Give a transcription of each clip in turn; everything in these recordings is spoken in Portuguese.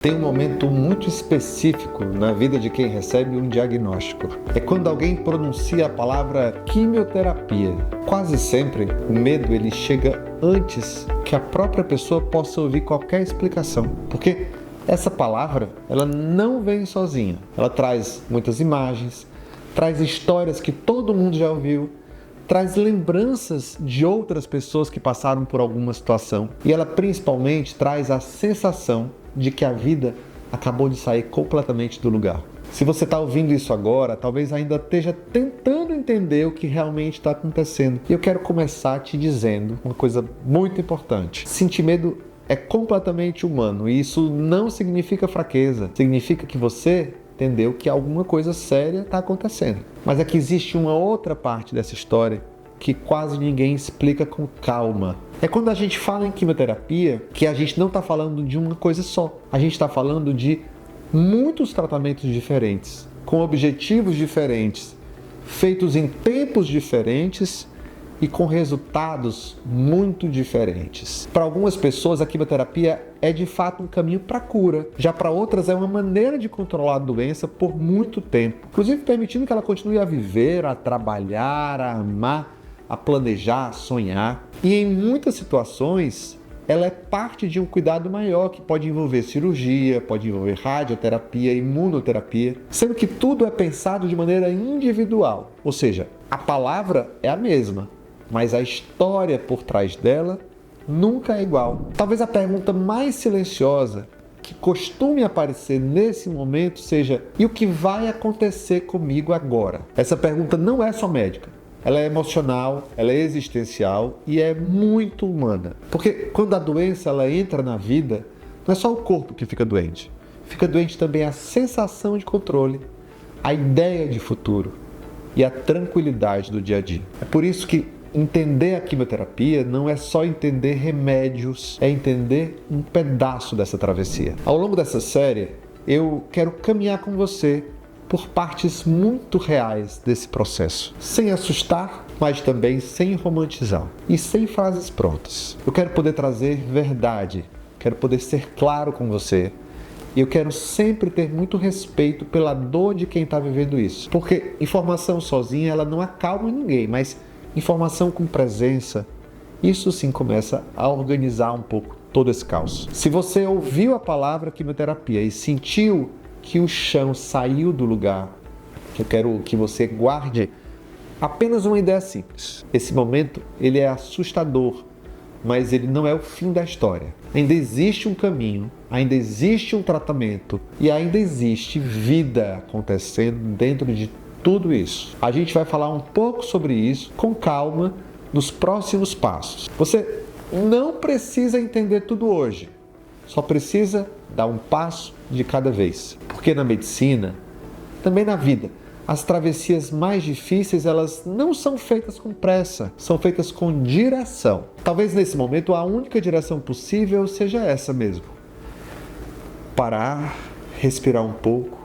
Tem um momento muito específico na vida de quem recebe um diagnóstico. É quando alguém pronuncia a palavra quimioterapia. Quase sempre, o medo ele chega antes que a própria pessoa possa ouvir qualquer explicação. Porque essa palavra, ela não vem sozinha. Ela traz muitas imagens, traz histórias que todo mundo já ouviu, traz lembranças de outras pessoas que passaram por alguma situação. E ela principalmente traz a sensação de que a vida acabou de sair completamente do lugar. Se você está ouvindo isso agora, talvez ainda esteja tentando entender o que realmente está acontecendo. E eu quero começar te dizendo uma coisa muito importante. Sentir medo é completamente humano e isso não significa fraqueza. Significa que você entendeu que alguma coisa séria está acontecendo. Mas é que existe uma outra parte dessa história que quase ninguém explica com calma. É quando a gente fala em quimioterapia que a gente não está falando de uma coisa só. A gente está falando de muitos tratamentos diferentes, com objetivos diferentes, feitos em tempos diferentes e com resultados muito diferentes. Para algumas pessoas, a quimioterapia é de fato um caminho para a cura. Já para outras, é uma maneira de controlar a doença por muito tempo, inclusive permitindo que ela continue a viver, a trabalhar, a amar, a planejar, a sonhar. E em muitas situações, ela é parte de um cuidado maior que pode envolver cirurgia, pode envolver radioterapia, imunoterapia, sendo que tudo é pensado de maneira individual. Ou seja, a palavra é a mesma, mas a história por trás dela nunca é igual. Talvez a pergunta mais silenciosa que costume aparecer nesse momento seja: e o que vai acontecer comigo agora? Essa pergunta não é só médica. Ela é emocional, ela é existencial e é muito humana. Porque quando a doença ela entra na vida, não é só o corpo que fica doente. Fica doente também a sensação de controle, a ideia de futuro e a tranquilidade do dia a dia. É por isso que entender a quimioterapia não é só entender remédios, é entender um pedaço dessa travessia. Ao longo dessa série, eu quero caminhar com você por partes muito reais desse processo, sem assustar, mas também sem romantizar e sem frases prontas. Eu quero poder trazer verdade, quero poder ser claro com você e eu quero sempre ter muito respeito pela dor de quem está vivendo isso, porque informação sozinha ela não acalma ninguém, mas informação com presença, isso sim começa a organizar um pouco todo esse caos. Se você ouviu a palavra quimioterapia e sentiu que o chão saiu do lugar, eu quero que você guarde apenas uma ideia simples. Esse momento, ele é assustador, mas ele não é o fim da história. Ainda existe um caminho, ainda existe um tratamento e ainda existe vida acontecendo dentro de tudo isso. A gente vai falar um pouco sobre isso com calma nos próximos passos. Você não precisa entender tudo hoje, só precisa dar um passo de cada vez. Porque na medicina, também na vida, as travessias mais difíceis, elas não são feitas com pressa, são feitas com direção. Talvez nesse momento a única direção possível seja essa mesmo. Parar, respirar um pouco,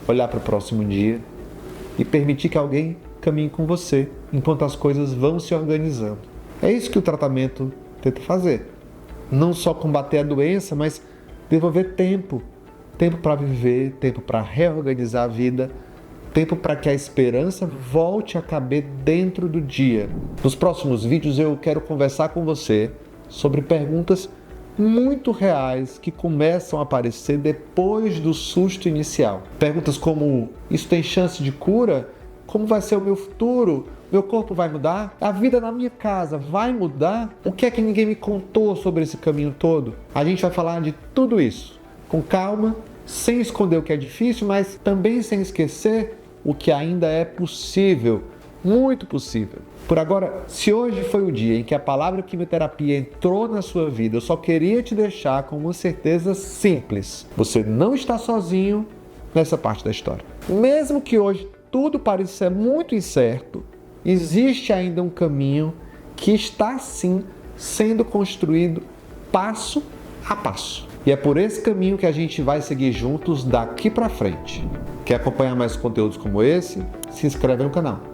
olhar para o próximo dia e permitir que alguém caminhe com você enquanto as coisas vão se organizando. É isso que o tratamento tenta fazer. Não só combater a doença, mas devolver tempo para viver, tempo para reorganizar a vida, tempo para que a esperança volte a caber dentro do dia. Nos próximos vídeos eu quero conversar com você sobre perguntas muito reais que começam a aparecer depois do susto inicial. Perguntas como: isso tem chance de cura? Como vai ser o meu futuro? Meu corpo vai mudar? A vida na minha casa vai mudar? O que é que ninguém me contou sobre esse caminho todo? A gente vai falar de tudo isso, com calma, sem esconder o que é difícil, mas também sem esquecer o que ainda é possível, muito possível. Por agora, se hoje foi o dia em que a palavra quimioterapia entrou na sua vida, eu só queria te deixar com uma certeza simples: você não está sozinho nessa parte da história. Mesmo que hoje tudo pareça ser muito incerto, existe ainda um caminho que está sim sendo construído passo a passo. E é por esse caminho que a gente vai seguir juntos daqui para frente. Quer acompanhar mais conteúdos como esse? Se inscreve no canal.